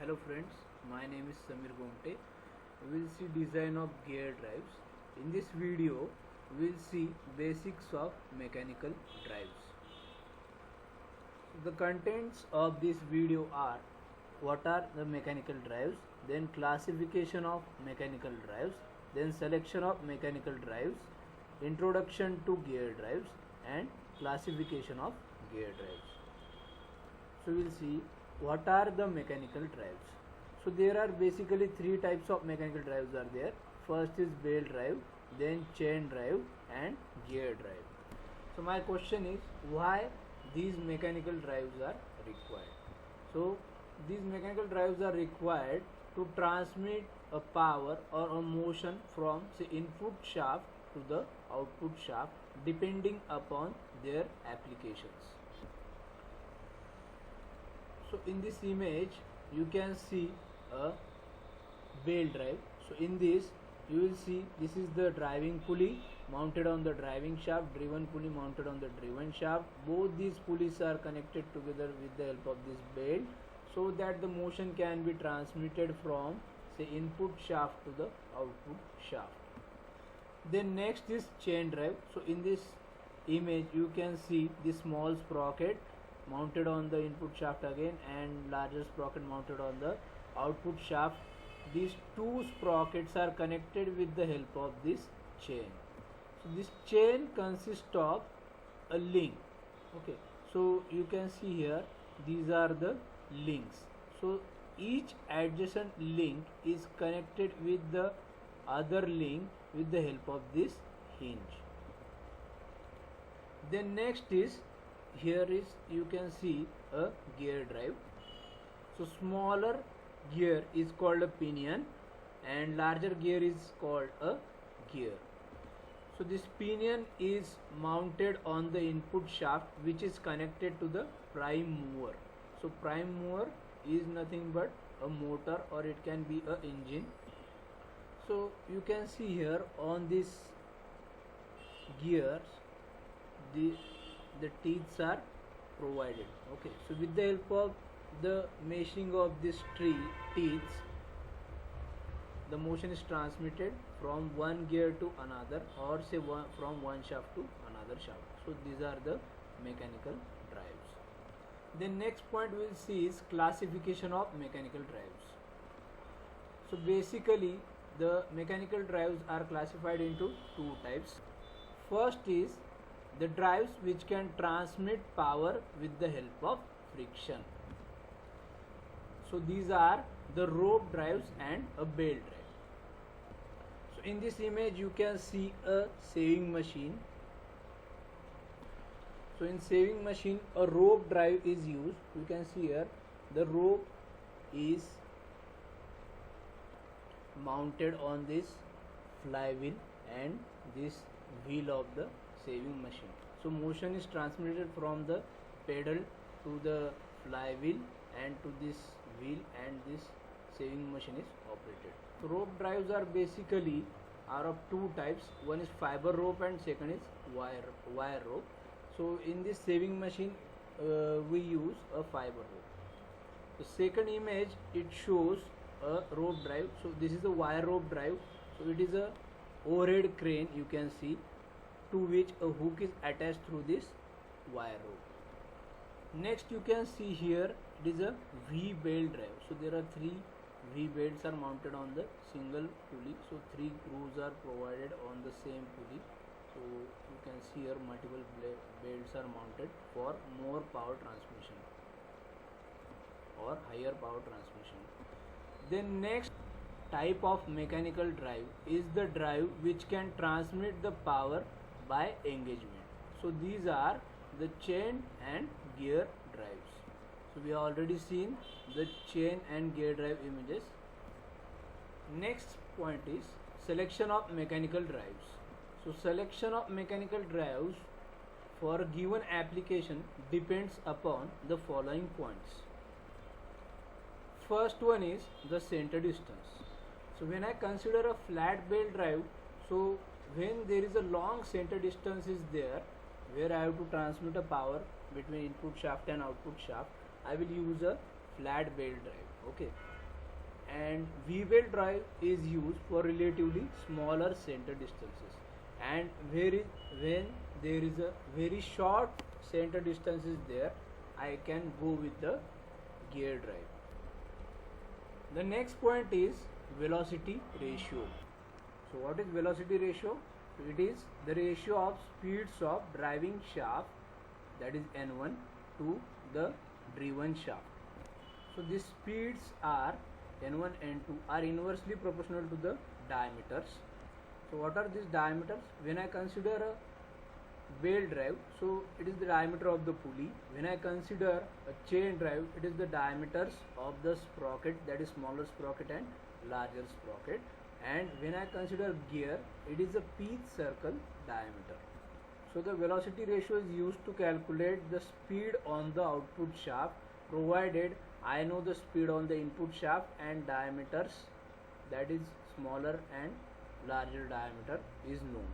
Hello friends, my name is Samir Gomte. We will see design of gear drives. In this video, we will see basics of mechanical drives. The contents of this video are: what are the mechanical drives, then classification of mechanical drives, then selection of mechanical drives, introduction to gear drives, and classification of gear drives. So we will see what are the mechanical drives. So there are basically three types of mechanical drives are there. First is belt drive, then chain drive, and gear drive. So my question is, why these mechanical drives are required? So these mechanical drives are required to transmit a power or a motion from say input shaft to the output shaft depending upon their applications. So in this image you can see a belt drive. So in this you will see this is the driving pulley mounted on the driving shaft, driven pulley mounted on the driven shaft. Both these pulleys are connected together with the help of this belt so that the motion can be transmitted from say input shaft to the output shaft. Then next is chain drive. So in this image you can see this small sprocket mounted on the input shaft again and larger sprocket mounted on the output shaft. These two sprockets are connected with the help of this chain. So this chain consists of a link. Okay, so you can see here these are the links. So each adjacent link is connected with the other link with the help of this hinge. Then next is, here is you can see a gear drive. So smaller gear is called a pinion and larger gear is called a gear. So this pinion is mounted on the input shaft which is connected to the prime mover. So prime mover is nothing but a motor, or it can be a engine. So you can see here on this gears the teeth are provided. Okay, so with the help of the meshing of this teeth, the motion is transmitted from one gear to another, or say from one shaft to another shaft. So these are the mechanical drives. The next point we'll see is classification of mechanical drives. So basically the mechanical drives are classified into two types. First is the drives which can transmit power with the help of friction. So these are the rope drives and a belt drive. So in this image you can see a sewing machine. So in sewing machine a rope drive is used. You can see here the rope is mounted on this flywheel and this wheel of the sewing machine. So motion is transmitted from the pedal to the flywheel and to this wheel, and this sewing machine is operated. So rope drives are basically of two types. One is fiber rope and second is wire rope. So in this sewing machine we use a fiber rope. The second image it shows a rope drive. So this is a wire rope drive. So it is a overhead crane, you can see, to which a hook is attached through this wire rope. Next you can see here it is a V-belt drive. So there are three V-belts are mounted on the single pulley. So three grooves are provided on the same pulley. So you can see here multiple belts are mounted for more power transmission or higher power transmission. Then next type of mechanical drive is the drive which can transmit the power by engagement. So these are the chain and gear drives. So we have already seen the chain and gear drive images. Next point is selection of mechanical drives. So selection of mechanical drives for a given application depends upon the following points. First one is the center distance. So when I consider a flat belt drive, so when there is a long center distance is there where I have to transmit a power between input shaft and output shaft, I will use a flat belt drive. Okay, and V-belt drive is used for relatively smaller center distances, and when there is a very short center distance is there, I can go with the gear drive. The next point is velocity ratio. So what is velocity ratio? So it is the ratio of speeds of driving shaft, that is N1, to the driven shaft. So these speeds are N1 and N2 are inversely proportional to the diameters. So what are these diameters? When I consider a belt drive, so it is the diameter of the pulley. When I consider a chain drive, it is the diameters of the sprocket, that is smaller sprocket and larger sprocket. And when I consider gear, it is a pitch circle diameter. So the velocity ratio is used to calculate the speed on the output shaft, provided I know the speed on the input shaft and diameters, that is smaller and larger diameter is known.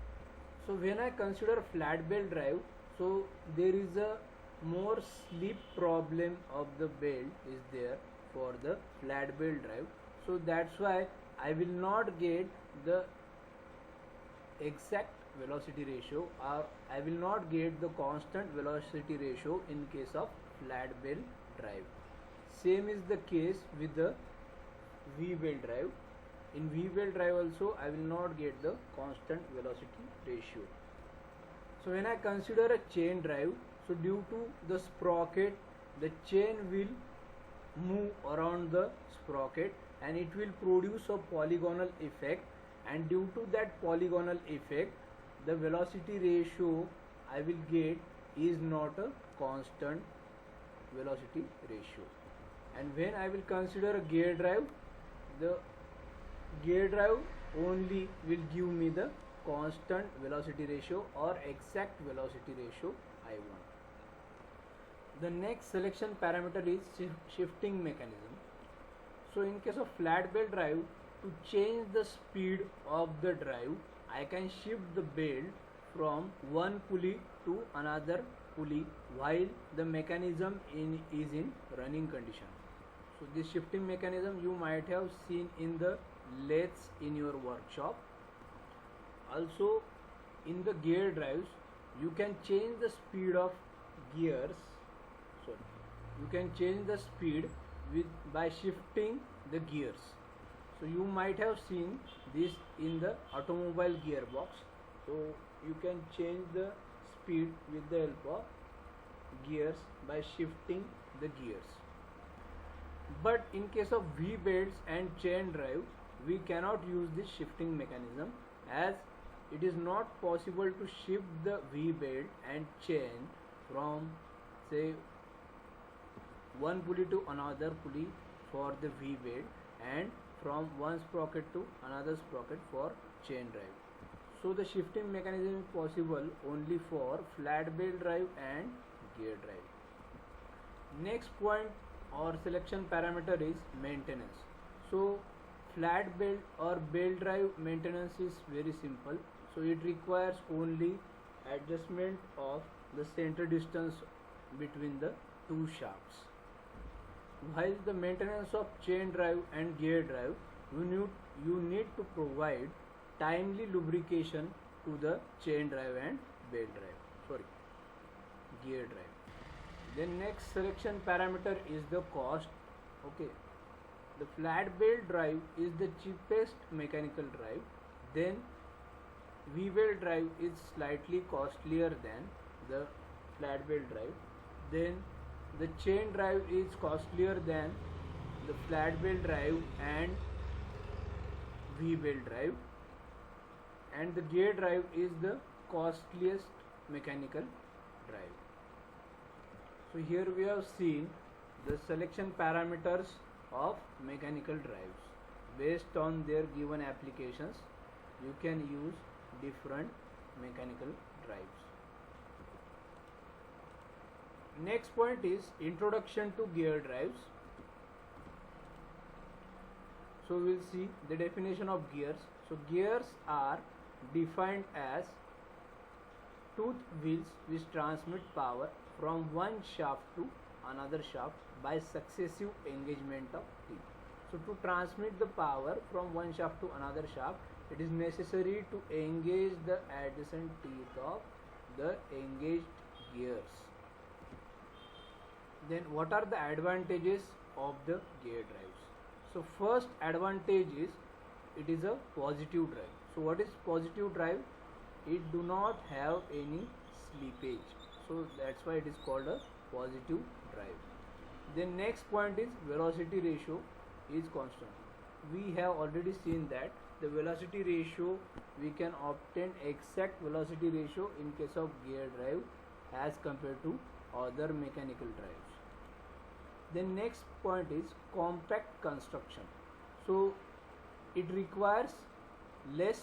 So when I consider flat belt drive, so there is a more slip problem of the belt is there for the flat belt drive. So that's why I will not get the exact velocity ratio, or I will not get the constant velocity ratio in case of flat belt drive. Same is the case with the V-belt drive. In V-belt drive also I will not get the constant velocity ratio. So when I consider a chain drive, so due to the sprocket, the chain will move around the sprocket and it will produce a polygonal effect, and due to that polygonal effect, the velocity ratio I will get is not a constant velocity ratio. And when I will consider a gear drive, the gear drive only will give me the constant velocity ratio or exact velocity ratio I want. The next selection parameter is shifting mechanism. So in case of flat belt drive, to change the speed of the drive, I can shift the belt from one pulley to another pulley while the mechanism is in running condition. So this shifting mechanism you might have seen in the lathes in your workshop. Also in the gear drives, you can change the speed of gears. Sorry, you can change the speed by shifting the gears. So you might have seen this in the automobile gearbox. So you can change the speed with the help of gears by shifting the gears. But in case of V-belts and chain drive, we cannot use this shifting mechanism, as it is not possible to shift the V-belt and chain from, say, one pulley to another pulley for the V-belt and from one sprocket to another sprocket for chain drive. So the shifting mechanism is possible only for flat belt drive and gear drive. Next point or selection parameter is maintenance. So flat belt or belt drive maintenance is very simple. So it requires only adjustment of the center distance between the two shafts. While the maintenance of chain drive and gear drive, you need to provide timely lubrication to the chain drive and gear drive. Then next selection parameter is the cost. Okay, the flat belt drive is the cheapest mechanical drive. Then V-belt drive is slightly costlier than the flat belt drive. Then the chain drive is costlier than the flat belt drive and V-belt drive, and the gear drive is the costliest mechanical drive. So here we have seen the selection parameters of mechanical drives. Based on their given applications, you can use different mechanical drives. Next point is introduction to gear drives. So we'll see the definition of gears. So gears are defined as toothed wheels which transmit power from one shaft to another shaft by successive engagement of teeth. So to transmit the power from one shaft to another shaft, it is necessary to engage the adjacent teeth of the engaged gears. Then what are the advantages of the gear drives? So first advantage is it is a positive drive. So what is positive drive? It do not have any slippage. So that's why it is called a positive drive. The next point is velocity ratio is constant. We have already seen that the velocity ratio, we can obtain exact velocity ratio in case of gear drive as compared to other mechanical drives. The next point is compact construction. So it requires less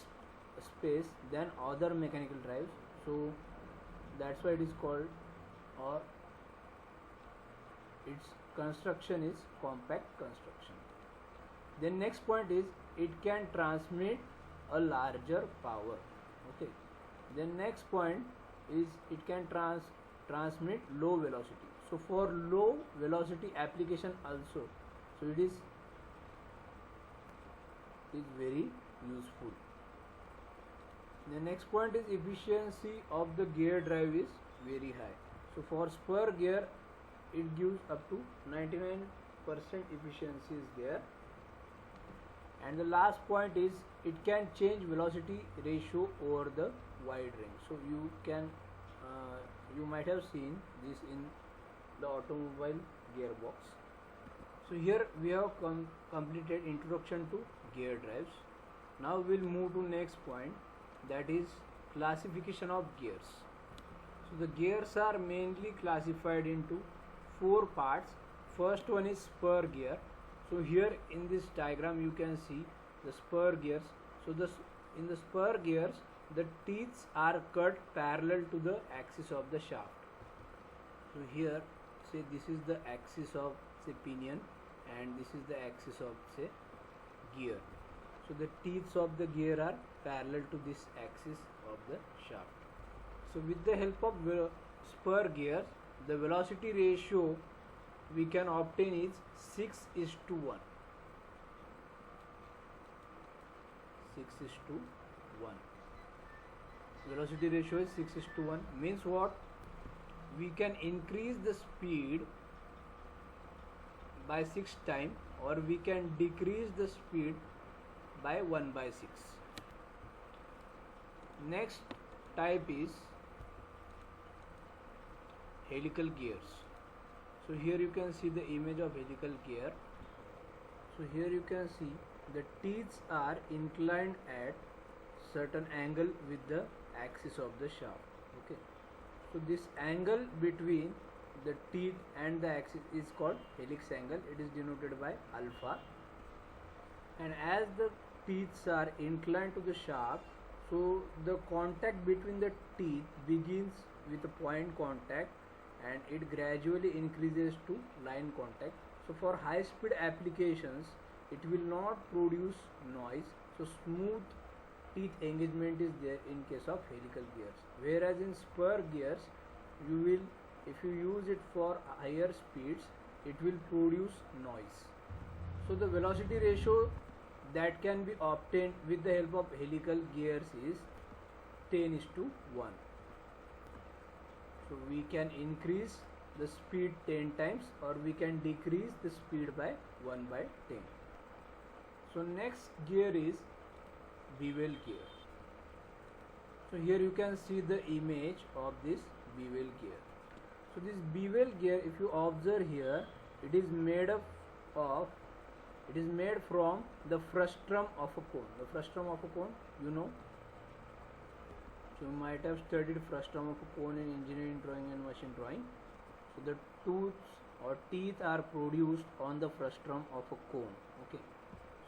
space than other mechanical drives, so that's why it is called, or its construction is compact construction. The next point is it can transmit a larger power. Okay. The next point is it can transmit low velocity. So for low velocity application also, so it is very useful. The next point is efficiency of the gear drive is very high. So for spur gear, it gives up to 99% efficiency is there. And the last point is it can change velocity ratio over the wide range. So you can you might have seen this in the automobile gearbox. So here we have completed introduction to gear drives. Now we'll move to next point, that is classification of gears. So the gears are mainly classified into 4 parts. First one is spur gear. So here in this diagram you can see the spur gears. So in the spur gears, the teeth are cut parallel to the axis of the shaft. So here, say this is the axis of, say, pinion, and this is the axis of, say, gear. So the teeth of the gear are parallel to this axis of the shaft. So with the help of spur gears, the velocity ratio we can obtain is 6:1. 6:1. Velocity ratio is 6:1. Means what? We can increase the speed by 6 times, or we can decrease the speed by 1/6. Next type is helical gears. So here you can see the image of helical gear. So here you can see the teeth are inclined at certain angle with the axis of the shaft. Okay. So this angle between the teeth and the axis is called helix angle. It is denoted by alpha. And as the teeth are inclined to the shaft, so the contact between the teeth begins with a point contact and it gradually increases to line contact. So for high speed applications, it will not produce noise. So smooth teeth engagement is there in case of helical gears. Whereas in spur gears, you will, if you use it for higher speeds, it will produce noise. So the velocity ratio that can be obtained with the help of helical gears is 10:1. So we can increase the speed 10 times, or we can decrease the speed by 1/10. So next gear is bevel gear. So here you can see the image of this bevel gear. So this bevel gear, if you observe here, it is made from the frustrum of a cone. The frustrum of a cone, you know. So you might have studied frustrum of a cone in engineering drawing and machine drawing. So the tooths or teeth are produced on the frustrum of a cone. Okay.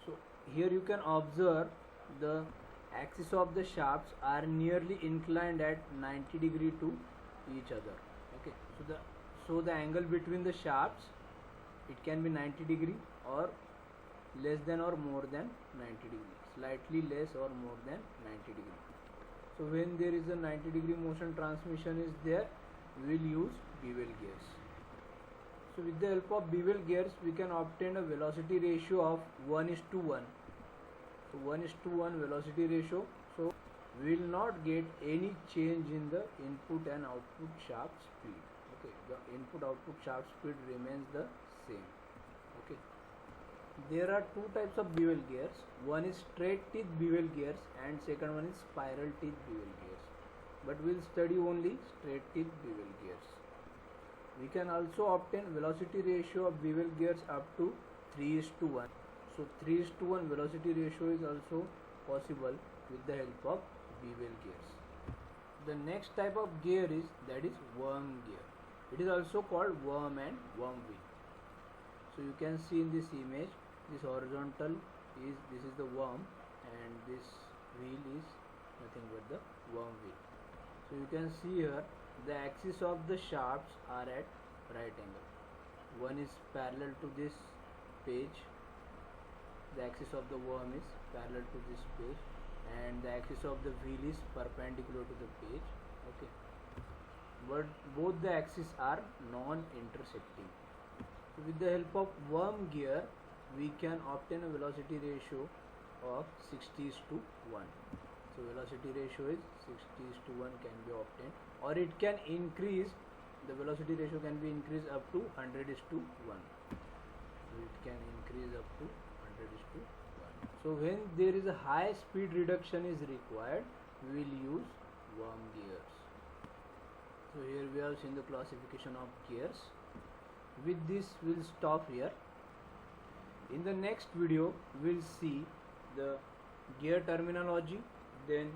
So here you can observe the axis of the shafts are nearly inclined at 90° to each other. Okay. So the angle between the shafts, it can be 90° or less than or more than 90°, slightly less or more than 90°. So when there is a 90° motion transmission is there, we will use bevel gears. So with the help of bevel gears we can obtain a velocity ratio of 1:1. So 1:1 velocity ratio. So we will not get any change in the input and output shaft speed. Okay, the input output shaft speed remains the same. Okay. There are two types of bevel gears. One is straight teeth bevel gears and second one is spiral teeth bevel gears. But we'll study only straight teeth bevel gears. We can also obtain velocity ratio of bevel gears up to 3:1. So 3:1 velocity ratio is also possible with the help of bevel gears. The next type of gear is worm gear. It is also called worm and worm wheel. So you can see in this image, this horizontal this is the worm and this wheel is nothing but the worm wheel. So you can see here the axis of the shafts are at right angle. One is parallel to this page. The axis of the worm is parallel to this page and the axis of the wheel is perpendicular to the page. Okay, but both the axes are non-intersecting. So with the help of worm gear we can obtain a velocity ratio of 60:1. So velocity ratio is 60:1 can be obtained, or it can increase. The velocity ratio can be increased up to 100:1. So it can increase up to 100:1. So when there is a high speed reduction is required, we will use worm gears. So here we have seen the classification of gears. With this we'll stop here. In the next video we'll see the gear terminology, then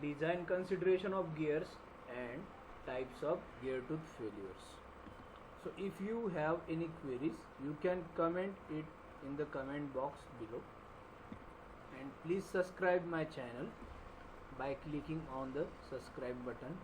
design consideration of gears and types of gear tooth failures. So if you have any queries you can comment it in the comment box below, and please subscribe my channel by clicking on the subscribe button